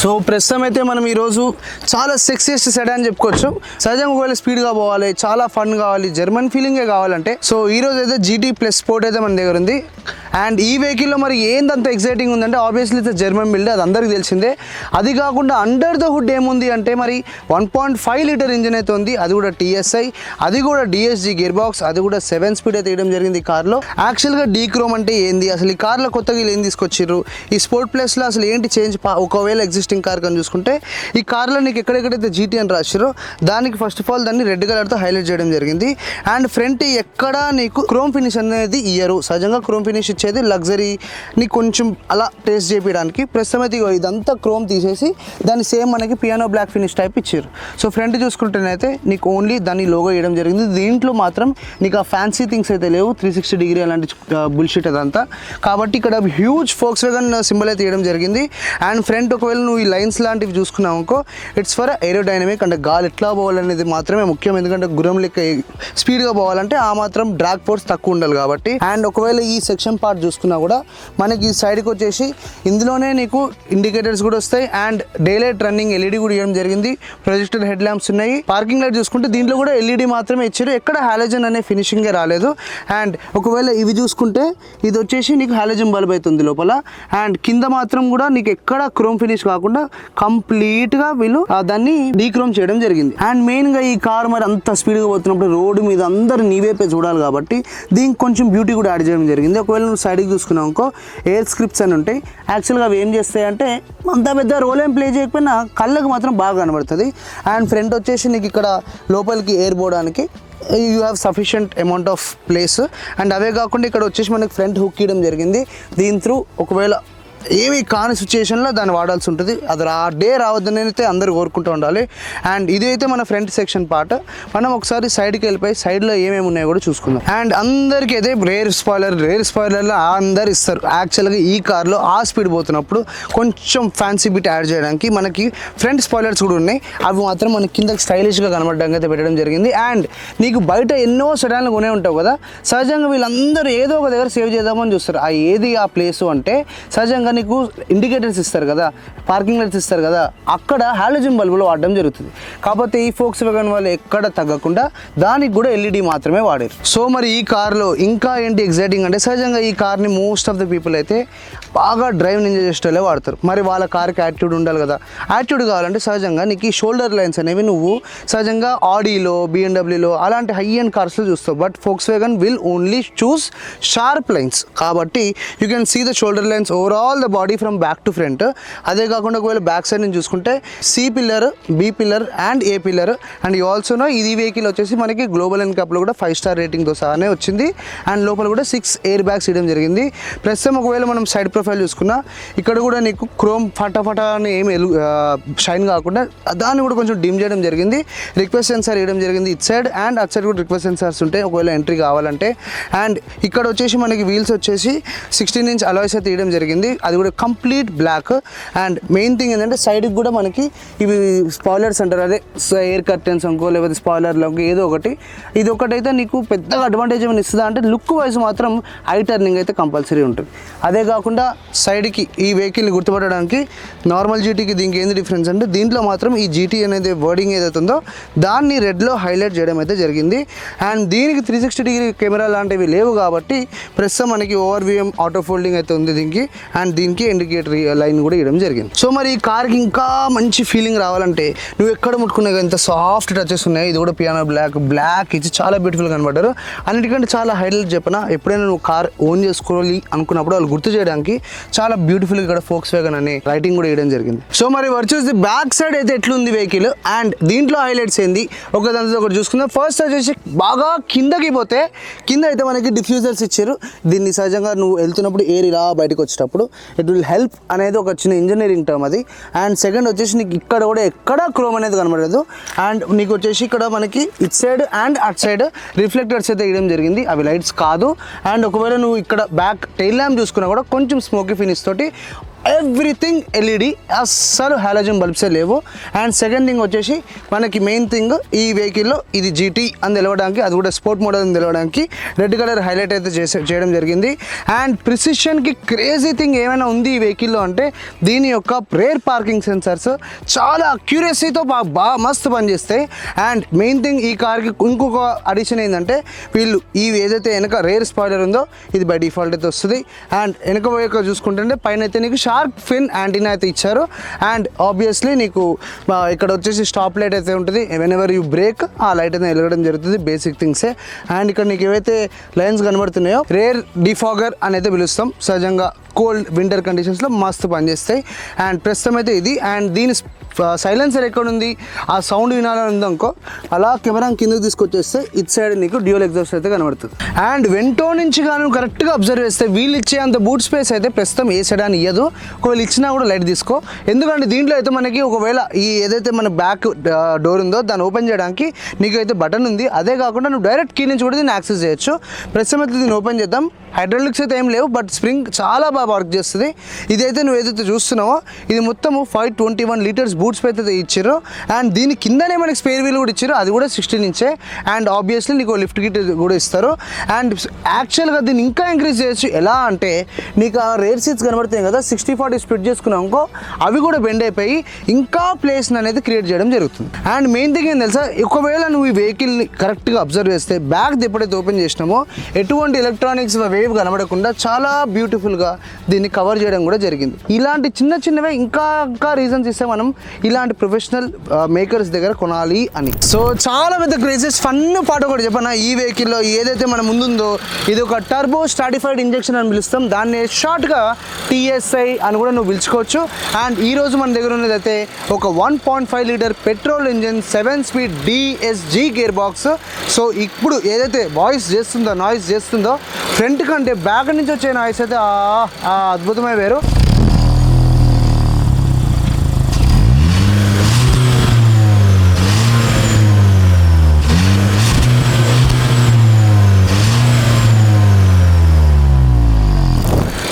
So ప్రస్తుతం అయితే మనం ఈరోజు చాలా సెక్సియస్ట్ సెడాన్ చెప్పుకోవచ్చు. సహజంగా ఒకవేళ స్పీడ్గా పోవాలి, చాలా ఫన్ కావాలి, జర్మన్ ఫీలింగే కావాలంటే సో ఈరోజు అయితే GT ప్లస్ స్పోర్ట్ అయితే మన దగ్గర ఉంది. అండ్ ఈ వెహికల్లో మరి ఏందంత ఎక్సైటింగ్ ఉందంటే ఆబ్వియస్లీ ఇది జర్మన్ బిల్డ్, అది అందరికీ తెలిసిందే. అది కాకుండా అండర్ ద హుడ్ ఏముంది అంటే మరి 1.5 లీటర్ ఇంజిన్ అయితే ఉంది, అది కూడా TSI, అది కూడా DSG గేర్ బాక్స్, అది కూడా 7 స్పీడ్ అయితే వేయడం జరిగింది ఈ కార్లో. యాక్చువల్గా డీ క్రోమ్ అంటే ఏంది, అసలు ఈ కార్లో కొత్తగా ఏం తీసుకొచ్చిర్రు, ఈ స్పోర్ట్ ప్లస్లో అసలు ఏంటి చేంజ్, ఒకవేళ ఎగ్జిస్టింగ్ కార్ కానీ చూసుకుంటే ఈ కార్లో నీకు ఎక్కడెక్కడైతే GT అని రాసిరో దానికి ఫస్ట్ ఆఫ్ ఆల్ దాన్ని రెడ్ కలర్తో హైలైట్ చేయడం జరిగింది. అండ్ ఫ్రంట్ ఎక్కడ నీకు క్రోమ్ ఫినిష్ అనేది ఇయ్యరు. సహజంగా క్రోమ్ ఫినిష్ ఇచ్చేది లగ్జరీ నీకు కొంచెం అలా టేస్ట్ చేయించడానికి. ప్రస్తుతం అయితే ఇదంతా క్రోమ్ తీసేసి దాన్ని సేమ్ మనకి పియానో బ్లాక్ ఫినిష్ టైప్ ఇచ్చారు. సో ఫ్రంట్ చూసుకుంటేనైతే నీకు ఓన్లీ దాన్ని లోగో వేయడం జరిగింది. దీంట్లో మాత్రం నీకు ఆ ఫ్యాన్సీ థింగ్స్ అయితే లేవు, 360 డిగ్రీ అలాంటి బుల్షిట్ అదంతా. కాబట్టి ఇక్కడ హ్యూజ్ Volkswagen సింబల్ అయితే వేయడం జరిగింది. అండ్ ఫ్రంట్ ఒకవేళ నువ్వు ఈ లైన్స్ లాంటివి చూసుకున్నావు అనుకో, ఇట్స్ ఫర్ ఏరోడైనమిక్, అంటే గాలి ఎట్లా పోవాలనేది మాత్రమే ముఖ్యం. ఎందుకంటే గుర్రం లెక్క స్పీడ్గా పోవాలంటే ఆ మాత్రం డ్రాగ్ ఫోర్స్ తక్కువ ఉండాలి కాబట్టి. అండ్ ఒకవేళ ఈ సెక్షన్ పార్ట్ చూసుకున్నా కూడా మనకి సైడ్కి వచ్చేసి ఇందులోనే నీకు ఇండికేటర్స్ కూడా వస్తాయి. And day light running LED కూడా ఇవ్వడం జరిగింది. ప్రొజెక్టర్ హెడ్ ల్యాంప్స్ ఉన్నాయి. పార్కింగ్ లైట్ చూసుకుంటే దీంట్లో కూడా LED మాత్రమే ఇచ్చారు, ఎక్కడ హాలోజన్ అనే ఫినిషింగే రాలేదు. అండ్ ఒకవేళ ఇవి చూసుకుంటే ఇది వచ్చేసి నీకు హాలోజన్ బల్బ్ అవుతుంది లోపల. అండ్ కింద మాత్రం కూడా నీకు ఎక్కడ క్రోమ్ ఫినిష్ కాకుండా కంప్లీట్గా వీళ్ళు దాన్ని డీక్రోమ్ చేయడం జరిగింది. అండ్ మెయిన్గా ఈ కార్ మరి అంత స్పీడ్గా పోతున్నప్పుడు రోడ్డు మీద అందరు నీవేపే చూడాలి కాబట్టి దీనికి కొంచెం బ్యూటీ కూడా యాడ్ చేయడం జరిగింది. ఒకవేళ నువ్వు సైడ్కి చూసుకున్నావు అనుకో, ఎయిర్ స్క్రిప్ట్స్ అని ఉంటాయి. యాక్చువల్గా అవి ఏం చేస్తాయంటే అంత పెద్ద రోల్ ఏం ప్లే చేయకపోయినా కళ్ళకు మాత్రం బాగా కనబడుతుంది. అండ్ ఫ్రంట్ వచ్చేసి నీకు ఇక్కడ లోపలికి ఎయిర్ పోవడానికి you have sufficient amount of place. And అవే కాకుండా ఇక్కడ వచ్చేసి మనకి ఫ్రంట్ హుక్ ఇవ్వడం జరిగింది. దీని త్రూ ఒకవేళ ఏమీ కాని సిచ్యుయేషన్లో దాన్ని వాడాల్సి ఉంటుంది. అది డే రావద్దని అయితే అందరూ కోరుకుంటూ ఉండాలి. అండ్ ఇది అయితే మన ఫ్రంట్ సెక్షన్ పార్ట్. మనం ఒకసారి సైడ్కి వెళ్ళిపోయి సైడ్లో ఏమేమి ఉన్నాయో కూడా చూసుకుందాం. అండ్ అందరికీ అయితే రేర్ స్పాయిలర్లో అందరు ఇస్తారు. యాక్చువల్గా ఈ కార్లో ఆ స్పీడ్ పోతున్నప్పుడు కొంచెం ఫ్యాన్సీ బిట్ యాడ్ చేయడానికి మనకి ఫ్రంట్ స్పాయిలర్స్ కూడా ఉన్నాయి. అవి మాత్రం మనకి కిందకి స్టైలిష్గా కనబడడానికి అయితే పెట్టడం జరిగింది. అండ్ నీకు బయట ఎన్నో సెడాన్లు కొనే ఉంటావు కదా, సహజంగా వీళ్ళందరూ ఏదో ఒక దగ్గర సేవ్ చేద్దామని చూస్తారు. ఆ ప్లేసు అంటే సహజంగా నీకు ఇండికేటర్స్ ఇస్తారు కదా, పార్కింగ్ లైట్స్ ఇస్తారు కదా, అక్కడ హాలోజన్ బల్బులు వాడడం జరుగుతుంది. కాకపోతే ఈ Volkswagen వాళ్ళు ఎక్కడ తగ్గకుండా దానికి కూడా LED మాత్రమే వాడారు. సో మరి ఈ కార్లో ఇంకా ఏంటి ఎగ్జైటింగ్ అంటే సహజంగా ఈ కార్ని మోస్ట్ ఆఫ్ ద పీపుల్ అయితే బాగా డ్రైవ్ ఎంజాయ్ చేసేటోళ్ళే వాడతారు. మరి వాళ్ళ కార్కి యాటిట్యూడ్ ఉండాలి కదా. యాటిట్యూడ్ కావాలంటే సహజంగా నీకు ఈ షోల్డర్ లైన్స్ అనేవి నువ్వు సహజంగా ఆడీలో, BMWలో అలాంటి హై ఎండ్ కార్స్లో చూస్తావు. But Volkswagen will only choose sharp lines. కాబట్టి you can see the shoulder lines overall the body from back to front. అదే కాకుండా ఒకవేళ బ్యాక్ సైడ్ నుంచి చూసుకుంటే C pillar, B pillar and A pillar. And you also know ఇది vehicle వచ్చేసి మనకి global ఎన్కాప్లో కూడా 5 స్టార్ రేటింగ్తో సహానే వచ్చింది. అండ్ లోపల కూడా 6 ఎయిర్ బ్యాగ్స్ ఇవ్వడం జరిగింది. ప్రస్తుతం ఒకవేళ మనం సైడ్ ప్రొఫైల్ చూసుకున్నా ఇక్కడ కూడా నీకు క్రోమ్ ఫటాఫటా అని ఏమి షైన్ కాకుండా దాన్ని కూడా కొంచెం డిమ్ చేయడం జరిగింది. రిక్వెస్ట్ సెన్సార్ ఇవ్వడం జరిగింది it side. And at side కూడా రిక్వెస్ట్ సెన్సార్స్ ఉంటాయి ఒకవేళ ఎంట్రీ కావాలంటే. అండ్ ఇక్కడ వచ్చేసి మనకి వీల్స్ వచ్చేసి 16 ఇంచ్ అలాయ్స్ అయితే ఇవ్వడం జరిగింది, అది కూడా complete block. And main thing ఏంటంటే సైడ్కి కూడా మనకి ఇవి స్పాయిలర్స్ అంటారు, అదే ఎయిర్ కర్టెన్స్ అనుకో లేకపోతే స్పాయిలర్లో ఏదో ఒకటి. ఇది ఒకటైతే నీకు పెద్దగా అడ్వాంటేజ్ ఏమైనా ఇస్తుందా అంటే లుక్ వైజ్ మాత్రం ఐ టర్నింగ్ అయితే కంపల్సరీ ఉంటుంది. అదే కాకుండా సైడ్కి ఈ వెహికల్ని గుర్తుపట్టడానికి నార్మల్ GTకి దీనికి ఏంది డిఫరెన్స్ అంటే దీంట్లో మాత్రం ఈ GT అనేది వర్డింగ్ ఏదైతే ఉందో దాన్ని రెడ్లో హైలైట్ చేయడం అయితే జరిగింది. అండ్ దీనికి 360 డిగ్రీ కెమెరా లాంటివి లేవు కాబట్టి ప్రస్తుతం మనకి ORVM ఆటో ఫోల్డింగ్ అయితే ఉంది దీనికి. అండ్ దీనికి ఇండికేటర్ లైన్ కూడా ఇవ్వడం జరిగింది. సో మరి ఈ కార్కి ఇంకా మంచి ఫీలింగ్ రావాలంటే నువ్వు ఎక్కడ ముట్టుకున్నా ఇంత సాఫ్ట్ టచెస్ ఉన్నాయి. ఇది కూడా పియానో బ్లాక్ ఇచ్చి చాలా బ్యూటిఫుల్గా కనబడ్డారు. అన్నిటికంటే చాలా హైలైట్ చెప్పిన, ఎప్పుడైనా నువ్వు కార్ ఓన్ చేసుకోవాలి అనుకున్నప్పుడు వాళ్ళు గుర్తు చేయడానికి చాలా బ్యూటిఫుల్గా ఇక్కడ Volkswagen అనే రైటింగ్ కూడా ఇవ్వడం జరిగింది. సో మరి వర్చువస్ ది బ్యాక్ సైడ్ అయితే ఎట్లుంది వెహికల్ అండ్ దీంట్లో హైలైట్స్ ఏంది ఒకదాంతో ఒకటి చూసుకుందాం. ఫస్ట్ వచ్చేసి బాగా కిందకి పోతే కింద అయితే మనకి డిఫ్యూజర్స్ ఇచ్చారు. దీన్ని సహజంగా నువ్వు వెళ్తున్నప్పుడు ఎయిర్ ఇలా బయటకు వచ్చేటప్పుడు ఇట్ విల్ హెల్ప్ అనేది ఒక చిన్న ఇంజనీరింగ్ టర్మ్ అది. అండ్ సెకండ్ వచ్చేసి నీకు ఇక్కడ కూడా ఎక్కడ క్రోమ్ అనేది కనబడదు. అండ్ నీకు వచ్చేసి ఇక్కడ మనకి it side and at side reflectors అయితే ఇవ్వడం జరిగింది, అవి లైట్స్ కాదు. అండ్ ఒకవేళ నువ్వు ఇక్కడ బ్యాక్ టైల్ ల్యాంప్ చూసుకున్నా కూడా కొంచెం స్మోకీ ఫినిష్ తోటి ఎవ్రీథింగ్ ఎల్ఈడి, అస్సలు హాలోజన్ బల్బ్సే లేవు. అండ్ సెకండ్ థింగ్ వచ్చేసి మనకి మెయిన్ థింగ్ ఈ వెహికల్లో ఇది జీటీ అని తెలవడానికి, అది కూడా స్పోర్ట్ మోడల్ అని తెలవడానికి రెడ్ కలర్ హైలైట్ అయితే చేయడం జరిగింది. అండ్ ప్రిసిషన్కి క్రేజీ థింగ్ ఏమైనా ఉంది ఈ వెహికల్లో అంటే దీని యొక్క రేర్ పార్కింగ్ సెన్సర్స్ చాలా అక్యురసీతో బాగా మస్తు పనిచేస్తాయి. అండ్ మెయిన్ థింగ్ ఈ కార్కి ఇంకొక అడిషన్ ఏంటంటే వీళ్ళు ఈ ఏదైతే వెనక రేర్ స్పాయిలర్ ఉందో ఇది బై డిఫాల్ట్ అయితే వస్తుంది. అండ్ వెనక వైపు చూసుకుంటుంటే పైన అయితే నీకు షార్క్ ఫిన్ యాంటీనా అయితే ఇచ్చారు. అండ్ ఆబ్వియస్లీ నీకు ఇక్కడ వచ్చేసి స్టాప్ లైట్ అయితే ఉంటుంది, వెన్ ఎవర్ యూ బ్రేక్ ఆ లైట్ అయితే వెలగడం జరుగుతుంది, బేసిక్ థింగ్సే. అండ్ ఇక్కడ నీకు ఏవైతే లైన్స్ కనబడుతున్నాయో రేర్ డిఫాగర్ అని అయితే పిలుస్తాం, సహజంగా కోల్డ్ వింటర్ కండిషన్స్లో మస్తు పనిచేస్తాయి. అండ్ ప్రస్తుతం అయితే ఇది. అండ్ దీని సైలెన్సర్ ఎక్కడ ఉంది, ఆ సౌండ్ వినాలని ఉందనుకో అలా కెమెరా కిందకి తీసుకొచ్చేస్తే ఇటు సైడ్ నీకు డ్యూయల్ ఎగ్జాస్ట్ అయితే కనబడుతుంది. అండ్ వెంటో నుంచి కానీ కరెక్ట్గా అబ్జర్వ్ చేస్తే వీళ్ళు ఇచ్చే అంత బూట్ స్పేస్ అయితే ప్రస్తుతం ఏ సైడ్ అని ఇయ్యదు. ఒకవేళ ఇచ్చినా కూడా లైట్ తీసుకో, ఎందుకంటే దీంట్లో అయితే మనకి ఒకవేళ ఈ ఏదైతే మన బ్యాక్ డోర్ ఉందో దాన్ని ఓపెన్ చేయడానికి నీకు అయితే బటన్ ఉంది. అదే కాకుండా నువ్వు డైరెక్ట్ కీ నుంచి కూడా దీన్ని యాక్సెస్ చేయొచ్చు. ప్రస్తుతం అయితే దీన్ని ఓపెన్ చేద్దాం. హైడ్రాలిక్స్ అయితే ఏం లేవు, బట్ స్ప్రింగ్ చాలా బాగా వర్క్ చేస్తుంది. ఇదైతే నువ్వు ఏదైతే చూస్తున్నావో ఇది మొత్తము 521 లీటర్స్ బూట్ స్పేస్ అయితే ఇచ్చారు. అండ్ దీని కిందనే మనకి స్పేర్ వీల్ కూడా ఇచ్చారు, అది కూడా 16 ఇంచే. అండ్ ఆబ్వియస్లీ నీకు లిఫ్ట్ కిట్ కూడా ఇస్తారు. అండ్ యాక్చువల్గా దీన్ని ఇంకా ఇంక్రీజ్ చేయొచ్చు. ఎలా అంటే నీకు ఆ రేర్ సీట్స్ కనబడుతాయి కదా, 60-40 స్ప్లిట్ చేసుకున్నావు అనుకో అవి కూడా బెండ్ అయిపోయి ఇంకా ప్లేస్ అనేది క్రియేట్ చేయడం జరుగుతుంది. అండ్ మెయిన్ థింగ్ ఏం తెలుసా, ఒకవేళ నువ్వు ఈ వెహికల్ని కరెక్ట్గా అబ్జర్వ్ చేస్తే బ్యాక్ ఎప్పుడైతే ఓపెన్ చేసినామో ఎటువంటి ఎలక్ట్రానిక్స్ వేవ్ కనబడకుండా చాలా బ్యూటిఫుల్గా దీన్ని కవర్ చేయడం కూడా జరిగింది. ఇలాంటి చిన్నవే ఇంకా రీజన్స్ ఇస్తే మనం ఇలాంటి ప్రొఫెషనల్ మేకర్స్ దగ్గర కొనాలి అని. సో చాలా పెద్ద క్రేజెస్ ఫన్ పాట కూడా చెప్పనా, ఈ వెహికల్లో ఏదైతే మన ముందుందో ఇది ఒక టర్బో స్ట్రాటిఫైడ్ ఇంజెక్షన్ అని పిలుస్తాం, దాన్ని షార్ట్గా TSI అని కూడా నువ్వు పిలుచుకోవచ్చు. అండ్ ఈరోజు మన దగ్గర ఉన్నది అయితే ఒక 1.5 litre petrol engine 7 speed DSG gear box. So ఇప్పుడు ఏదైతే నాయిస్ చేస్తుందో ఫ్రంట్ కంటే బ్యాక్ నుంచి వచ్చే నాయిస్ అయితే అద్భుతమే వేరు.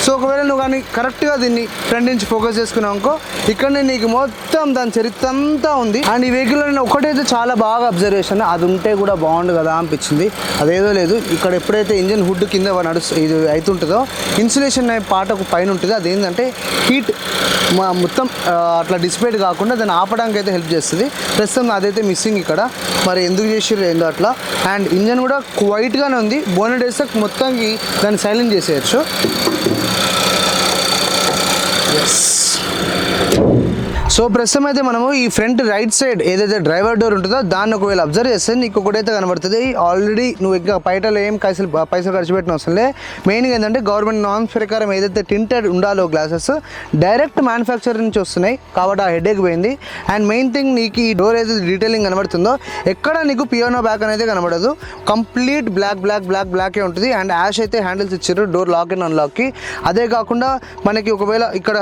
సో ఒకవేళ నువ్వు కానీ కరెక్ట్గా దీన్ని ఫ్రంట్ నుంచి ఫోకస్ చేసుకున్నావు అనుకో ఇక్కడనే నీకు మొత్తం దాని చరిత్ర అంతా ఉంది. అండ్ ఈ వెహికల్లో నేను ఒకటైతే చాలా బాగా అబ్జర్వ్ చేశాను, అది ఉంటే కూడా బాగుండు కదా అనిపించింది. అదేదో లేదు, ఇక్కడ ఎప్పుడైతే ఇంజిన్ హుడ్ కింద ఇది అవుతుంటుందో ఇన్సులేషన్ అనే పాట ఒక పైన ఉంటుంది, అదేంటంటే హీట్ మొత్తం అట్లా డిసిపేట్ కాకుండా దాన్ని ఆపడానికి అయితే హెల్ప్ చేస్తుంది. ప్రస్తుతం అదైతే మిస్సింగ్ ఇక్కడ, మరి ఎందుకు చేసిర్రు ఏందో అట్లా. అండ్ ఇంజన్ కూడా క్వైట్గానే ఉంది, బోనెట్ వేస్తే మొత్తానికి దాన్ని సైలెంట్ చేసేయచ్చు. సో ప్రస్తుతం అయితే మనము ఈ ఫ్రంట్ రైట్ సైడ్ ఏదైతే డ్రైవర్ డోర్ ఉంటుందో దాన్ని ఒకవేళ అబ్జర్వ్ చేస్తే నీకు ఒకటైతే కనబడుతుంది. ఆల్రెడీ నువ్వు ఇంకా బయటలో ఏం పైసలు ఖర్చు పెట్టిన అవసరం లే. మెయిన్గా ఏంటంటే గవర్నమెంట్ నార్మ్స్ ప్రకారం ఏదైతే టింటెడ్ ఉండాలో గ్లాసెస్ డైరెక్ట్ మ్యానుఫ్యాక్చర్ నుంచి వస్తున్నాయి కాబట్టి ఆ హెడేక్ పోయింది. అండ్ మెయిన్ థింగ్ నీకు ఈ డోర్ ఏదైతే డీటెయిలింగ్ కనబడుతుందో ఎక్కడ నీకు పియానో బ్యాక్ అనేది కనబడదు, కంప్లీట్ బ్లాకే ఉంటుంది. అండ్ యాష్ అయితే హ్యాండిల్స్ ఇచ్చారు డోర్ లాక్ అండ్ అన్లాక్కి. అదే కాకుండా మనకి ఒకవేళ ఇక్కడ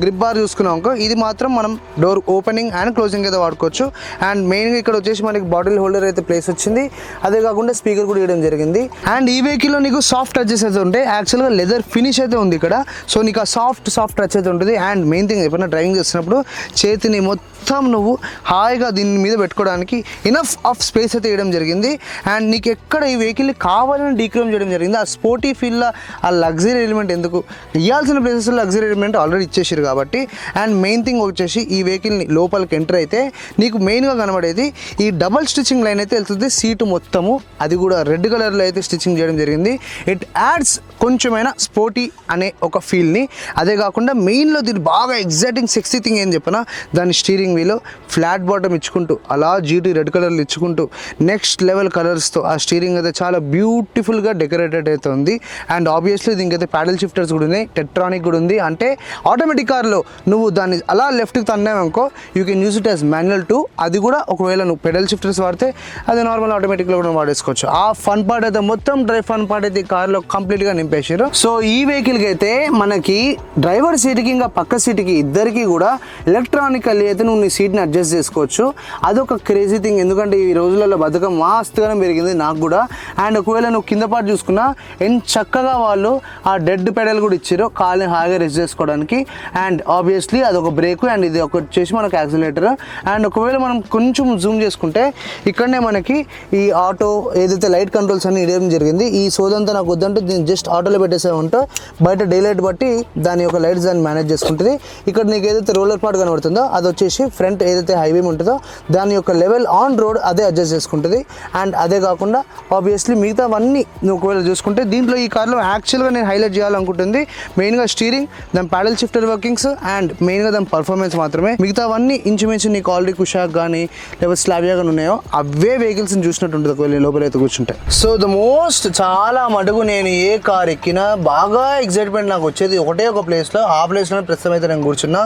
గ్రిప్ బార్ చూసుకున్నాం అనుకో ఇది మాత్రం మనం డోర్ ఓపెనింగ్ అండ్ క్లోజింగ్ అయితే వాడుకోవచ్చు. అండ్ మెయిన్గా ఇక్కడ వచ్చేసి మనకి బాటిల్ హోల్డర్ అయితే ప్లేస్ వచ్చింది, అదే కాకుండా స్పీకర్ కూడా ఇవ్వడం జరిగింది. అండ్ ఈ వెహికల్లో నీకు సాఫ్ట్ టచెస్ అయితే ఉంటాయి, యాక్చువల్గా లెదర్ ఫినిష్ అయితే ఉంది ఇక్కడ. సో నీకు ఆ సాఫ్ట్ టచ్ అయితే ఉంటుంది. అండ్ మెయిన్ థింగ్ ఎప్పుడైనా డ్రైవింగ్ చేస్తున్నప్పుడు చేతిని మొత్తం నువ్వు హాయిగా దీని మీద పెట్టుకోవడానికి ఇనఫ్ ఆఫ్ స్పేస్ అయితే ఇవ్వడం జరిగింది. అండ్ నీకు ఎక్కడ ఈ వెహికల్ని కావాలని డీక్రోమ్ చేయడం జరిగింది. ఆ స్పోర్టీ ఫీల్లో ఆ లగ్జరీ ఎలిమెంట్ ఎందుకు ఇవ్వాల్సిన ప్లేసెస్లో లగ్జరీ ఎలిమెంట్ ఆల్రెడీ ఇచ్చేసారు కాబట్టి. అండ్ మెయిన్ థింగ్ వచ్చేసి ఈ వెహికల్ని లోపలికి ఎంటర్ అయితే నీకు మెయిన్గా కనబడేది ఈ డబల్ స్టిచ్చింగ్ లైన్ అయితే వెళ్తుంది సీటు మొత్తము, అది కూడా రెడ్ కలర్లో అయితే స్టిచ్చింగ్ చేయడం జరిగింది. ఇట్ యాడ్స్ కొంచెమైనా స్పోర్టీ అనే ఒక ఫీల్ని. అదే కాకుండా మెయిన్లో దీన్ని బాగా ఎగ్జైటింగ్ సెక్సీ థింగ్ ఏం చెప్పినా దాని స్టీరింగ్ వీల్ ఫ్లాట్ బాటమ్ ఇచ్చుకుంటూ అలా జీటీ రెడ్ కలర్లు ఇచ్చుకుంటూ నెక్స్ట్ లెవెల్ కలర్స్తో ఆ స్టీరింగ్ అయితే చాలా బ్యూటిఫుల్గా డెకరేటెడ్ అయితే ఉంది. అండ్ ఆబ్వియస్లీ దీనికైతే ప్యాడల్ షిఫ్టర్స్ కూడా ఉన్నాయి, టెట్రానిక్ కూడా ఉంది. అంటే ఆటోమేటిక్ కార్లో నువ్వు దాన్ని అలా లెఫ్ట్కి ఫోర్త్ అన్నామనుకో you can use it as manual 2. అది కూడా ఒకవేళ నువ్వు పెడల్ షిఫ్టర్స్ వాడితే అది నార్మల్ ఆటోమేటిక్లో కూడా వాడేసుకోవచ్చు. ఆ ఫన్ పార్ట్ అయితే మొత్తం డ్రైవ్ ఫన్ పార్ట్ అయితే ఈ కార్లో కంప్లీట్గా నింపేసారు. సో ఈ వెహికల్కి అయితే మనకి డ్రైవర్ సీట్కి ఇంకా పక్క సీట్కి ఇద్దరికి కూడా ఎలక్ట్రానికల్లీ అయితే నువ్వు నీ సీట్ని అడ్జస్ట్ చేసుకోవచ్చు. అదొక క్రేజీ థింగ్, ఎందుకంటే ఈ రోజులలో బతుకం మస్తుగానే పెరిగింది నాకు కూడా. అండ్ ఒకవేళ నువ్వు కింద పాటు చూసుకున్నా ఎంత చక్కగా వాళ్ళు ఆ డెడ్ పెడల్ కూడా ఇచ్చారు కాళ్ళని హాయిగా రెస్ట్ చేసుకోవడానికి. అండ్ ఆబ్వియస్లీ అదొక బ్రేక్ అండ్ ఇది ఒక వచ్చేసి మనకు యాక్సిలేటర్. అండ్ ఒకవేళ మనం కొంచెం జూమ్ చేసుకుంటే ఇక్కడనే మనకి ఈ ఆటో ఏదైతే లైట్ కంట్రోల్స్ అన్ని ఇవ్వడం జరిగింది. ఈ సోదంతా నాకు వద్దంటే దీన్ని జస్ట్ ఆటోలో పెట్టేసే ఉంటే బయట డే లైట్ బట్టి దాని యొక్క లైట్స్ దాన్ని మేనేజ్ చేసుకుంటుంది. ఇక్కడ నీకు ఏదైతే రోలర్ పార్ట్ కనబడుతుందో అది వచ్చేసి ఫ్రంట్ ఏదైతే హైవే ఉంటుందో దాని యొక్క లెవెల్ ఆన్ రోడ్ అదే అడ్జస్ట్ చేసుకుంటుంది. అండ్ అదే కాకుండా ఆబ్వియస్లీ మిగతావన్నీ నువ్వు ఒకవేళ చూసుకుంటే దీంట్లో ఈ కార్లో యాక్చువల్గా నేను హైలైట్ చేయాలనుకుంటుంది మెయిన్గా స్టీరింగ్, దాని ప్యాడల్ షిఫ్టర్ వర్కింగ్స్ అండ్ మెయిన్గా దాని పర్ఫార్మెన్స్ మాత్రమే. మిగతావన్నీ ఇంచుమించు నీకు ఆల్రెడీ కుషాక్ కానీ లేకపోతే స్లావియా కానీ ఉన్నాయో అవే వెహికల్స్ని చూసినట్టు ఉంటుంది ఒకవేళ లోపల అయితే కూర్చుంటే. సో ద మోస్ట్ చాలా మటుకు నేను ఏ కార్ ఎక్కినా బాగా ఎక్సైట్మెంట్ నాకు వచ్చేది ఒకటే ఒక ప్లేస్లో. ఆ ప్లేస్లో ప్రస్తుతం అయితే నేను కూర్చున్నా.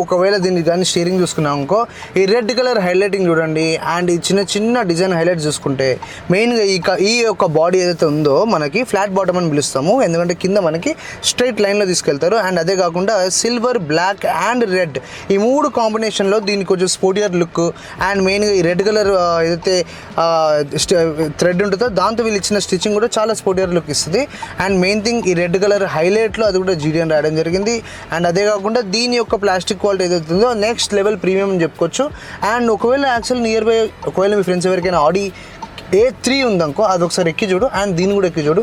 ఒకవేళ దీన్ని కానీ స్టీరింగ్ చూసుకున్నాం అనుకో ఈ రెడ్ కలర్ హైలైటింగ్ చూడండి. అండ్ ఈ చిన్న చిన్న డిజైన్ హైలైట్ చూసుకుంటే మెయిన్గా ఈ యొక్క బాడీ ఏదైతే ఉందో మనకి ఫ్లాట్ బాటమ్ అని పిలుస్తాము, ఎందుకంటే కింద మనకి స్ట్రైట్ లైన్లో తీసుకెళ్తారు. అండ్ అదే కాకుండా సిల్వర్, బ్లాక్ అండ్ రెడ్ ఈ మూడు కాంబినేషన్లో దీనికి కొంచెం స్పోర్టియర్ లుక్. అండ్ మెయిన్గా ఈ రెడ్ కలర్ ఏదైతే థ్రెడ్ ఉంటుందో దాంతో వీళ్ళు ఇచ్చిన స్టిచ్చింగ్ కూడా చాలా స్పోర్టియర్ లుక్ ఇస్తుంది. అండ్ మెయిన్ థింగ్ ఈ రెడ్ కలర్ హైలైట్లో అది కూడా జీడియన్ రాయడం జరిగింది. అండ్ అదే కాకుండా దీని యొక్క ప్లాస్టిక్ క్వాలిటీ ఏదైతే ఉందో నెక్స్ట్ లెవెల్ ప్రీమియం అని చెప్పుకోవచ్చు. అండ్ ఒకవేళ యాక్చువల్ నియర్ బై ఒకవేళ మీ ఫ్రెండ్స్ ఎవరికైనా ఆడి A3 ఉందనుకో అది ఒకసారి ఎక్కి చూడు అండ్ దీన్ని కూడా ఎక్కి చూడు.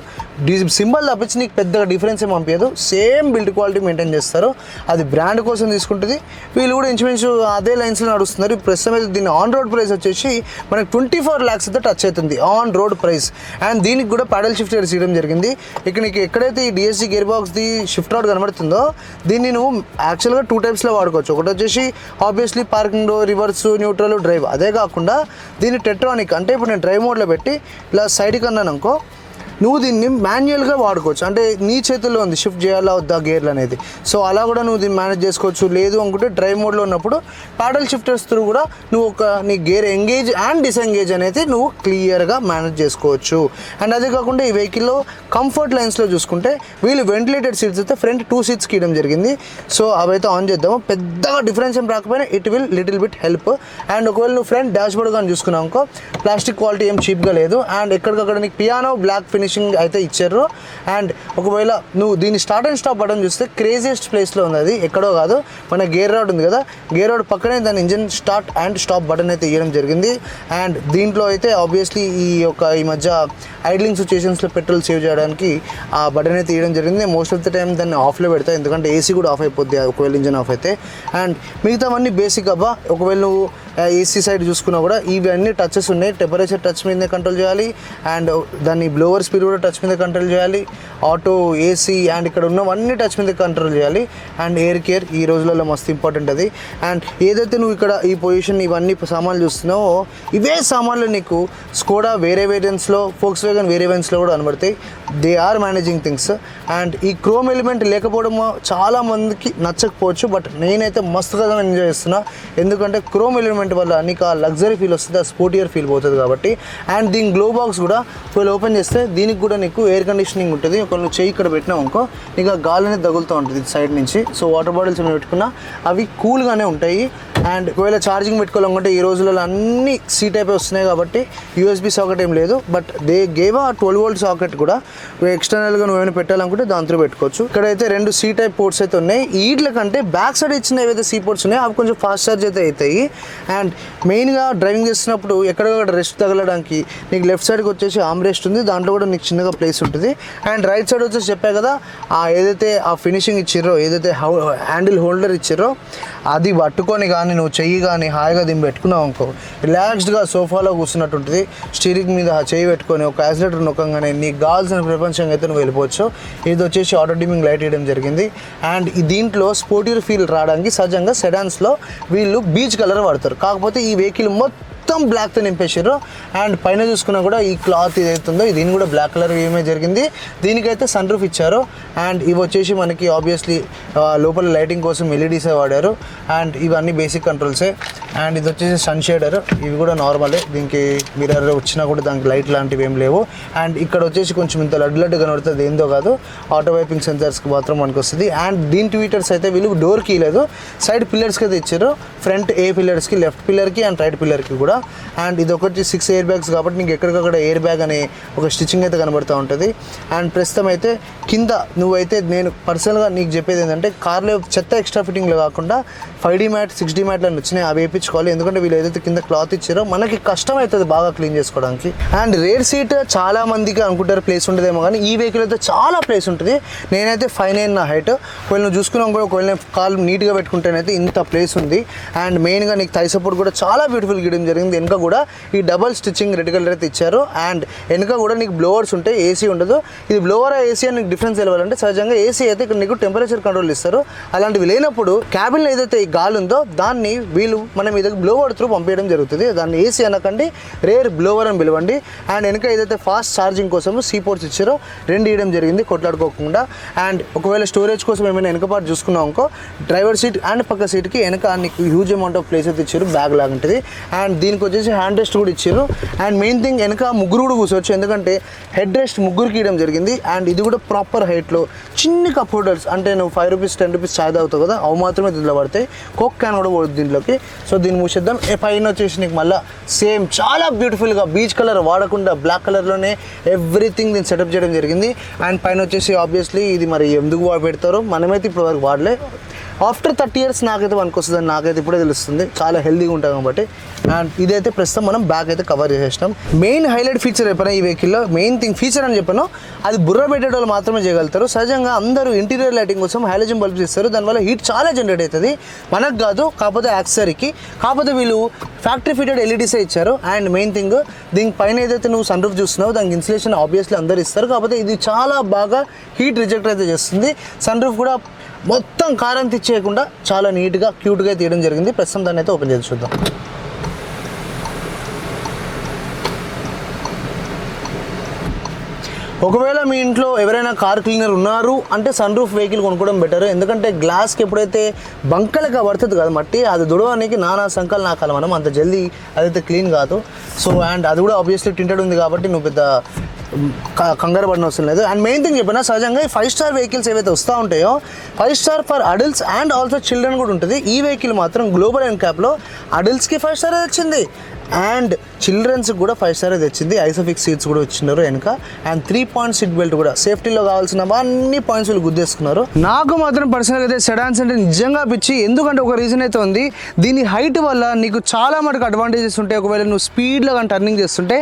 సింబల్ తప్పించి నీకు పెద్దగా డిఫరెన్స్ ఏం పంపించదు, సేమ్ బిల్డ్ క్వాలిటీ మెయింటైన్ చేస్తారు. అది బ్రాండ్ కోసం తీసుకుంటుంది. వీళ్ళు కూడా ఇంచుమించు అదే లైన్స్లో నడుస్తున్నారు. ప్రస్తుతం అయితే దీని ఆన్ రోడ్ ప్రైస్ వచ్చేసి మనకి 24 lakhs అయితే టచ్ అవుతుంది ఆన్ రోడ్ ప్రైస్. అండ్ దీనికి కూడా ప్యాడల్ షిఫ్టర్ చేయడం జరిగింది. ఇక్కడ నీకు ఎక్కడైతే ఈ డిఎస్జీ గేర్ బాక్స్ది షిఫ్ట్ అవుట్ కనబడుతుందో దీన్ని నువ్వు యాక్చువల్గా 2 typesలో వాడుకోవచ్చు. ఒకటి వచ్చేసి obviously parking, reverse, neutral, drive. అదే కాకుండా దీన్ని టెట్రానిక్ అంటే ఇప్పుడు నేను డ్రైవ్ మోడ్లో పెట్టి ఇలా సైడ్కి అన్నాను అనుకో నువ్వు దీన్ని మాన్యువల్గా వాడుకోవచ్చు. అంటే నీ చేతుల్లో ఉంది షిఫ్ట్ చేయాలా వద్దా గేర్లు అనేది. సో అలా కూడా నువ్వు దీన్ని మేనేజ్ చేసుకోవచ్చు. లేదు అనుకుంటే డ్రైవ్ మోడ్లో ఉన్నప్పుడు ప్యాడల్ షిఫ్టర్స్ త్రూ కూడా నువ్వు నీ గేర్ ఎంగేజ్ అండ్ డిసెంగేజ్ అనేది నువ్వు క్లియర్గా మేనేజ్ చేసుకోవచ్చు. అండ్ అదే కాకుండా ఈ వెహికల్లో కంఫర్ట్ లైన్స్లో చూసుకుంటే వీళ్ళు వెంటిలేటెడ్ సీట్స్ అయితే ఫ్రంట్ 2 seats ఇవ్వడం జరిగింది. సో అవైతే ఆన్ చేద్దాము. పెద్దగా డిఫరెన్స్ ఏం రాకపోయినా it will little bit help. And ఒకవేళ నువ్వు ఫ్రంట్ డాష్ బోర్డ్ కానీ చూసుకున్నావు అనుకో ప్లాస్టిక్ క్వాలిటీ ఏం చీప్గా లేదు. అండ్ ఎక్కడికక్కడ నీకు పియానో బ్లాక్ ఫినిషింగ్ అయితే ఇచ్చారు. అండ్ ఒకవేళ నువ్వు దీన్ని స్టార్ట్ అండ్ స్టాప్ బటన్ చూస్తే క్రేజియస్ట్ ప్లేస్లో ఉంది. అది ఎక్కడో కాదు, మన గేర్ రాడ్ ఉంది కదా, గేర్ రాడ్ పక్కనే దాని engine start and stop button అయితే ఇవ్వడం జరిగింది. అండ్ దీంట్లో అయితే ఆబ్వియస్లీ ఈ మధ్య ఐడ్లింగ్ సిచ్యుయేషన్స్లో పెట్రోల్ సేవ్ చేయడానికి ఆ బటన్ అయితే ఇవ్వడం జరిగింది. మోస్ట్ ఆఫ్ ద టైం దాన్ని ఆఫ్లో పెడతాయి, ఎందుకంటే ఏసీ కూడా ఆఫ్ అయిపోద్ది ఒకవేళ ఇంజిన్ ఆఫ్ అయితే. అండ్ మిగతావన్నీ బేసిక్ అబ్బా. ఒకవేళ నువ్వు ఏసీ సైడ్ చూసుకున్నా కూడా ఇవన్నీ టచెస్ ఉన్నాయి. టెంపరేచర్ టచ్ మీదే కంట్రోల్ చేయాలి. అండ్ దాన్ని బ్లోవర్ స్పీడ్ కూడా టచ్ మీద కంట్రోల్ చేయాలి. ఆటో, ఏసీ అండ్ ఇక్కడ ఉన్నవన్నీ టచ్ మీద కంట్రోల్ చేయాలి. అండ్ ఎయిర్ కేర్ ఈ రోజులలో మస్తు ఇంపార్టెంట్ అది. అండ్ ఏదైతే నువ్వు ఇక్కడ ఈ పొజిషన్ ఇవన్నీ సామాన్లు చూస్తున్నావో ఇవే సామాన్లు నీకు స్కోడా వేరే వేరియంట్స్లో, ఫోక్స్ వ్యాగన్ వేరే వేరియంట్స్లో కూడా కనబడతాయి. They are managing things. And ఈ క్రోమ్ ఎలిమెంట్ లేకపోవడం చాలా మందికి నచ్చకపోవచ్చు, బట్ నేనైతే మస్తుగా ఎంజాయ్ చేస్తున్నా. ఎందుకంటే క్రోమ్ ఎలిమెంట్ వల్ల నీకు ఆ లగ్జరీ ఫీల్ వస్తుంది, ఆ స్పోర్టియర్ ఫీల్ పోతుంది కాబట్టి. అండ్ దీని గ్లో బాక్స్ కూడా ఒకవేళ ఓపెన్ చేస్తే దీనికి కూడా నీకు ఎయిర్ కండిషనింగ్ ఉంటుంది. ఒకవేళ నువ్వు చెయ్యి ఇక్కడ పెట్టినావు అనుకో నీకు ఆ గాలి అనేది తగులుతూ ఉంటుంది సైడ్ నుంచి. సో వాటర్ బాటిల్స్ ఏమైనా పెట్టుకున్నా అవి కూల్గానే ఉంటాయి. అండ్ ఒకవేళ ఛార్జింగ్ పెట్టుకోవాలనుకుంటే ఈ రోజులలో అన్ని సీ టైప్ వస్తున్నాయి కాబట్టి యూఎస్బీ సాకెట్ ఏం లేదు, బట్ దే గేవ్ ఆ 12 volt సాకెట్ కూడా ఎక్స్టర్నల్గా నువ్వేమైనా పెట్టాలనుకుంటే దాంతో పెట్టుకోవచ్చు. ఇక్కడైతే 2 సీ టైప్ పోర్ట్స్ అయితే ఉన్నాయి. వీటి కంటే బ్యాక్ సైడ్ ఇచ్చిన ఏవైతే సీ పోర్ట్స్ ఉన్నాయో అవి కొంచెం ఫాస్ట్ ఛార్జ్ అయితే అవుతాయి. అండ్ మెయిన్గా డ్రైవింగ్ చేస్తున్నప్పుడు ఎక్కడెక్కడ రెస్ట్ తగలడానికి నీకు లెఫ్ట్ సైడ్కి వచ్చేసి ఆర్మ్ రెస్ట్ ఉంది, దాంట్లో కూడా నీకు చిన్నగా ప్లేస్ ఉంటుంది. అండ్ రైట్ సైడ్ వచ్చేసి చెప్పా కదా ఏదైతే ఆ ఫినిషింగ్ ఇచ్చిర్రో, ఏదైతే హ్యాండిల్ హోల్డర్ ఇచ్చిర్రో అది పట్టుకొని కానీ నువ్వు చెయ్యి కానీ హాయిగా దీన్ని పెట్టుకున్నావు అనుకో రిలాక్స్డ్గా సోఫాలో కూర్చున్నట్టు ఉంటుంది. స్టీరింగ్ మీద చెయ్యి పెట్టుకొని ఒక యాక్సిలేటర్ నొక్కగానే నీకు కావాల్సిన ప్రపంచం అయితే నువ్వు వెళ్ళిపోవచ్చు. ఇది వచ్చేసి ఆటో డిమ్మింగ్ లైట్ ఇవ్వడం జరిగింది. అండ్ దీంట్లో స్పోర్టియర్ ఫీల్ రావడానికి సహజంగా సెడాన్స్లో వీళ్ళు బీచ్ కలర్ వాడతారు. కాకపోతే ఈ వెహికల్ మొత్తం మొత్తం బ్లాక్తో నింపేసారు. అండ్ పైన చూసుకున్నా కూడా ఈ క్లాత్ ఏదైతుందో దీన్ని కూడా బ్లాక్ కలర్ వేయమే జరిగింది. దీనికైతే సన్ రూఫ్ ఇచ్చారు. అండ్ ఇవి వచ్చేసి మనకి ఆబ్వియస్లీ లోపల లైటింగ్ కోసం ఎల్ఈడీసే వాడారు. అండ్ ఇవన్నీ బేసిక్ కంట్రోల్సే. అండ్ ఇది వచ్చేసి సన్ షేడర్, ఇవి కూడా నార్మలే, దీనికి మిర్రర్ వచ్చినా కూడా దానికి లైట్ లాంటివి ఏం లేవు. అండ్ ఇక్కడ వచ్చేసి కొంచెం ఇంత లడ్డు కనబడుతుంది, ఏందో కాదు, ఆటో వైపింగ్ సెన్సార్స్కి మాత్రం మనకు వస్తుంది. అండ్ దీని ట్వీటర్స్ అయితే వీళ్ళు డోర్కి ఇవ్వలేదు, సైడ్ పిల్లర్స్కి అయితే ఇచ్చారు. ఫ్రంట్ ఏ పిల్లర్స్కి, లెఫ్ట్ పిల్లర్కి అండ్ రైట్ పిల్లర్కి కూడా. అండ్ ఇది ఒకటి 6 ఎయిర్ బ్యాగ్స్ కాబట్టి నీకు ఎక్కడికక్కడ ఎయిర్ బ్యాగ్ అనే ఒక స్టిచ్చింగ్ అయితే కనబడుతూ ఉంటుంది. అండ్ ప్రస్తుతం అయితే కింద నువ్వైతే నేను పర్సనల్గా నీకు చెప్పేది ఏంటంటే కార్లో చెత్త ఎక్స్ట్రా ఫిట్టింగ్లో కాకుండా 5D మ్యాట్ 6D మ్యాట్లను వచ్చినాయి, అవి వేయించుకోవాలి. ఎందుకంటే వీళ్ళు ఏదైతే కింద క్లాత్ ఇచ్చారో మనకి కష్టం అవుతుంది బాగా క్లీన్ చేసుకోవడానికి. అండ్ రేర్ సీట్ చాలా మందికి అనుకుంటారు ప్లేస్ ఉంటుందేమో, కానీ ఈ వెహికల్ అయితే చాలా ప్లేస్ ఉంటుంది. నేనైతే 5'9" నా హైట్, ఒకవేళ నువ్వు చూసుకున్నాం కూడా ఒకవేళ కాలు నీట్గా పెట్టుకుంటేనైతే ఇంత ప్లేస్ ఉంది. అండ్ మెయిన్గా నీకు థై సపోర్ట్ కూడా చాలా బ్యూటిఫుల్ గీయడం జరిగింది. వెనుక కూడా ఈ డబల్ స్టిచ్చింగ్ రెడ్ కలర్ అయితే ఇచ్చారు. అండ్ వెనుక కూడా నీకు బ్లోవర్స్ ఉంటాయి, ఏసీ ఉండదు. ఇది బ్లోవర్ ఏసీ అని నీకు డిఫరెన్స్ తెలవాలంటే సహజంగా ఏసీ అయితే ఇక్కడ నీకు టెంపరేచర్ కంట్రోల్ ఇస్తారు. అలాంటివి లేనప్పుడు క్యాబిన్లో ఏదైతే ఈ గాలి ఉందో దాన్ని వీళ్ళు మనం ఇదొక బ్లోవర్ త్రూ పంపించడం జరుగుతుంది. దాన్ని ఏసీ అనకండి, రేర్ బ్లోవర్ అని పిలవండి. అండ్ వెనుక ఏదైతే ఫాస్ట్ ఛార్జింగ్ కోసం సీ పోర్ట్స్ ఇచ్చారో 2 ఇవ్వడం జరిగింది కొట్లాడుకోకుండా. అండ్ ఒకవేళ స్టోరేజ్ కోసం ఏమైనా వెనక పాటు చూసుకున్నాం అనుకో, డ్రైవర్ సీట్ అండ్ పక్క సీట్కి వెనక నీకు హ్యూజ్ అమౌంట్ ఆఫ్ ప్లేస్ అయితే ఇచ్చారు, బ్యాగ్ లాగా ఉంటుంది. అండ్ దీనికి వచ్చేసి హ్యాండ్ రెస్ట్ కూడా ఇచ్చారు. అండ్ మెయిన్ థింగ్ వెనక ముగ్గురు కూడా కూర్చోవచ్చు, ఎందుకంటే హెడ్ రెస్ట్ ముగ్గురికి ఇవ్వడం జరిగింది. అండ్ ఇది కూడా ప్రాపర్ హైట్లో చిన్ని కప్ హోల్డర్స్, అంటే నువ్వు 5 రూపీస్ 10 రూపీస్ ఛాయ్ తాగుతావు కదా, అవి మాత్రమే దీంట్లో పడతాయి. కోక్ క్యాన్ కూడా పడుతుంది దీంట్లోకి. సో దీన్ని మూసేద్దాం. పైన వచ్చేసి నీకు మళ్ళీ సేమ్ చాలా బ్యూటిఫుల్గా బీచ్ కలర్ వాడకుండా బ్లాక్ కలర్లోనే ఎవ్రీథింగ్ దీన్ని సెటప్ చేయడం జరిగింది. అండ్ పైన వచ్చేసి ఆబ్వియస్లీ ఇది మరి ఎందుకు పెడతారో మనమైతే ఇప్పుడు వరకు వాడలే. ఆఫ్టర్ 30 years నాకైతే మనకు వస్తుందని నాకైతే ఇప్పుడే తెలుస్తుంది, చాలా హెల్తీగా ఉంటుంది కాబట్టి. అండ్ ఇదైతే ప్రస్తుతం మనం బ్యాక్ అయితే కవర్ చేసేసినాం. మెయిన్ హైలైట్ ఫీచర్ చెప్పిన ఈ వెహికల్లో మెయిన్ థింగ్ ఫీచర్ అని చెప్పాను, అది బుర్ర పెట్టేటోళ్ళు మాత్రమే చేయగలుగుతారు. సహజంగా అందరూ ఇంటీరియర్ లైటింగ్ కోసం హాలోజన్ బల్బ్స్ ఇస్తారు, దానివల్ల హీట్ చాలా జనరేట్ అవుతుంది. మనకు కాదు, కాకపోతే యాక్సెసరీకి. కాకపోతే వీళ్ళు ఫ్యాక్టరీ ఫిటెడ్ ఎల్ఈడీసే ఇచ్చారు. అండ్ మెయిన్ థింగ్ దీని పైన ఏదైతే నువ్వు సన్ రూఫ్ చూస్తున్నావు దానికి ఇన్సులేషన్ ఆబ్వియస్లీ అందరు ఇస్తారు, కాకపోతే ఇది చాలా బాగా హీట్ రిజెక్ట్ అయితే చేస్తుంది. సన్ రూఫ్ కూడా మొత్తం కారం తెచ్చేయకుండా చాలా నీట్గా క్యూట్గా తీయడం జరిగింది. ప్రస్తుతం దాన్ని అయితే ఓపెన్ చేసి చూద్దాం. ఒకవేళ మీ ఇంట్లో ఎవరైనా కార్ క్లీనర్ ఉన్నారు అంటే సన్ రూఫ్ వెహికల్ కొనుక్కోవడం బెటర్. ఎందుకంటే గ్లాస్కి ఎప్పుడైతే బంకలుగా పడుతుంది కదా మట్టి, అది దుడవడానికి నానా సంకల్ నాకాలి, మనం అంత జల్దీ అదైతే క్లీన్ కాదు. సో అండ్ అది కూడా ఆబ్వియస్లీ టింటెడ్ ఉంది కాబట్టి నువ్వు పెద్ద కంగారు పడిన అవసరం లేదు. అండ్ మెయిన్ థింగ్ చెప్పినా సహజంగా ఈ 5 స్టార్ వెహికల్స్ ఏవైతే వస్తూ ఉంటాయో 5 star for adults and also children కూడా ఉంటుంది. ఈ వెహికల్ మాత్రం గ్లోబల్ ఎన్క్యాప్లో అడల్ట్స్కి 5 స్టార్ వచ్చింది అండ్ చిల్డ్రన్స్కి కూడా 5 స్టార్ తెచ్చింది. ఐసోఫిక్స్ సీట్స్ కూడా వచ్చినారు వెనక. అండ్ 3-point సీట్ బెల్ట్ కూడా, సేఫ్టీలో కావాల్సిన అన్ని పాయింట్స్ వీళ్ళు గుద్దేసుకున్నారు. నాకు మాత్రం పర్సనల్గా అయితే సెడాన్స్ అంటే నిజంగా పిచ్చి. ఎందుకంటే ఒక రీజన్ అయితే ఉంది, దీని హైట్ వల్ల నీకు చాలా మటుకు అడ్వాంటేజెస్ ఉంటాయి. ఒకవేళ నువ్వు స్పీడ్లో కానీ టర్నింగ్ చేస్తుంటే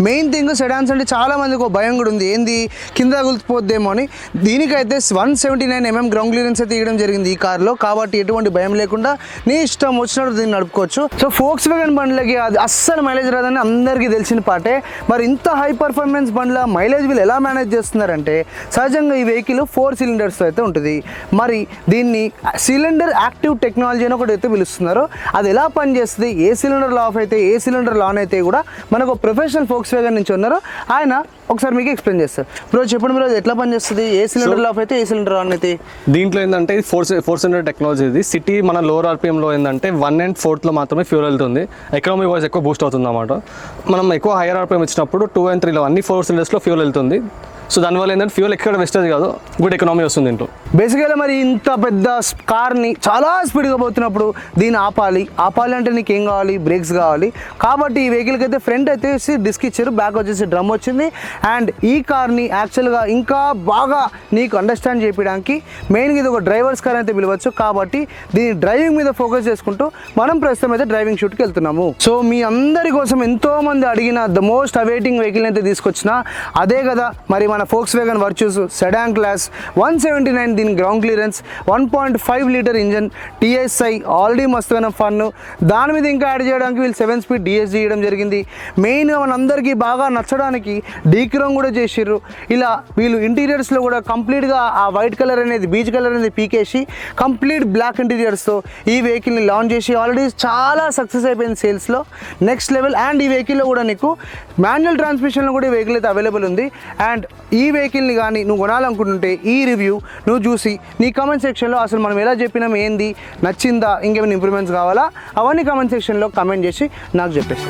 మెయిన్ థింగ్ సెడాన్స్ అంటే చాలా మందికి ఒక భయం కూడా ఉంది, ఏంది కింద గుల్తిపోద్దేమో అని. దీనికైతే 179 mm గ్రౌండ్ క్లియరెన్స్ అయితే ఇవ్వడం జరిగింది ఈ కార్లో, కాబట్టి ఎటువంటి భయం లేకుండా నీ ఇష్టం వచ్చినట్టు దీన్ని నడుపుకోవచ్చు. సో ఫోక్స్ వ్యాగన్ బండ్లకి అది అస్సలు మైలేజ్ రాదని అందరికీ తెలిసిన పాటే. మరి ఇంత హై పర్ఫార్మెన్స్ బండ్ల మైలేజ్ వీళ్ళు ఎలా మేనేజ్ చేస్తున్నారంటే, సహజంగా ఈ వెహికల్ 4 cylinders అయితే ఉంటుంది. మరి దీన్ని సిలిండర్ యాక్టివ్ టెక్నాలజీ అని ఒకటి అయితే పిలుస్తున్నారు. అది ఎలా పనిచేస్తుంది, ఏ సిలిండర్లో ఆఫ్ అయితే ఏ సిలిండర్లో ఆన్ అయితే కూడా మనకు ప్రొఫెషనల్ ఫోక్స్ వ్యాగన్ నుంచి ఉన్నారు, ఆయన ఒకసారి మీకు ఎక్స్ప్లెయిన్ చేస్తారు. బ్రో చెప్పండి బ్రో, ఎట్లా పనిచేస్తుంది, ఏ సిలిండర్లో ఆఫ్ అయితే ఏ సిలిండర్ ఆన్ అయితే? దీంట్లో ఏంటంటే 4 cylinder టెక్నాలజీ. ఇది సిటీ మన లోవర్ ఆర్పిఎంలో ఏంటంటే 1 and 4 మాత్రమే ఫ్యూల్ వెళ్తుంది. ఎకనామీ వాయిస్ ఎక్కువ బూస్ట్ అవుతుంది అన్నమాట. మనం ఎక్కువ హైయర్ ఆర్పిఎం ఇచ్చినప్పుడు 2 and 3 అన్ని 4 cylinders ఫ్యూల్ వెళ్తుంది. సో దానివల్ల ఏంటంటే ఫ్యూల్ ఎక్కడ వేస్టేజ్ కాదు, గుడ్ ఎకనామీ వస్తుంది ఇంట్లో. బేసికల్గా మరి ఇంత పెద్ద కార్ని చాలా స్పీడ్గా పోతున్నప్పుడు దీన్ని ఆపాలి అంటే నీకు ఏం కావాలి, బ్రేక్స్ కావాలి. కాబట్టి ఈ వెహికల్కి అయితే ఫ్రంట్ అయితే డిస్క్ ఇచ్చారు, బ్యాక్ వచ్చేసి డ్రమ్ వచ్చింది. అండ్ ఈ కార్ని యాక్చువల్గా ఇంకా బాగా నీకు అండర్స్టాండ్ చేయడానికి మెయిన్గా ఇది ఒక డ్రైవర్స్ కార్ అయితే పిలవచ్చు. కాబట్టి దీని డ్రైవింగ్ మీద ఫోకస్ చేసుకుంటూ మనం ప్రస్తుతం అయితే డ్రైవింగ్ షూట్కి వెళ్తున్నాము. సో మీ అందరి కోసం ఎంతోమంది అడిగిన ద మోస్ట్ అవైటింగ్ వెహికల్ అయితే తీసుకొచ్చిన అదే కదా మరి మన Volkswagen Virtus sedan class 179. దీని screen, ground clearance, 1.5 litre engine, TSI already మస్తుగా ఫన్. దాని మీద ఇంకా యాడ్ చేయడానికి వీళ్ళు 7 స్పీడ్ DSG చేయడం జరిగింది. మెయిన్గా మనందరికీ బాగా నచ్చడానికి డీక్రోమ్ కూడా చేసిర్రు. ఇలా వీళ్ళు ఇంటీరియర్స్లో కూడా కంప్లీట్గా ఆ వైట్ కలర్ అనేది, బీచ్ కలర్ అనేది పీకేసి కంప్లీట్ బ్లాక్ ఇంటీరియర్స్తో ఈ వెహికల్ని లాంచ్ చేసి ఆల్రెడీ చాలా సక్సెస్ అయిపోయింది సేల్స్లో, నెక్స్ట్ లెవెల్. అండ్ ఈ వెహికల్లో కూడా నీకు మాన్యువల్ ట్రాన్స్మిషన్లో కూడా ఈ వెహికల్ అయితే అవైలబుల్ ఉంది. అండ్ ఈ వెహికల్ని కానీ నువ్వు కొనాలనుకుంటుంటే ఈ రివ్యూ నువ్వు చూసి నీ కామెంట్ సెక్షన్లో అసలు మనం ఎలా చెప్పినాం, ఏంది నచ్చిందా, ఇంకేమైనా ఇంప్రూవ్మెంట్స్ కావాలా, అవన్నీ కామెంట్ సెక్షన్లో కామెంట్ చేసి నాకు చెప్పేసి.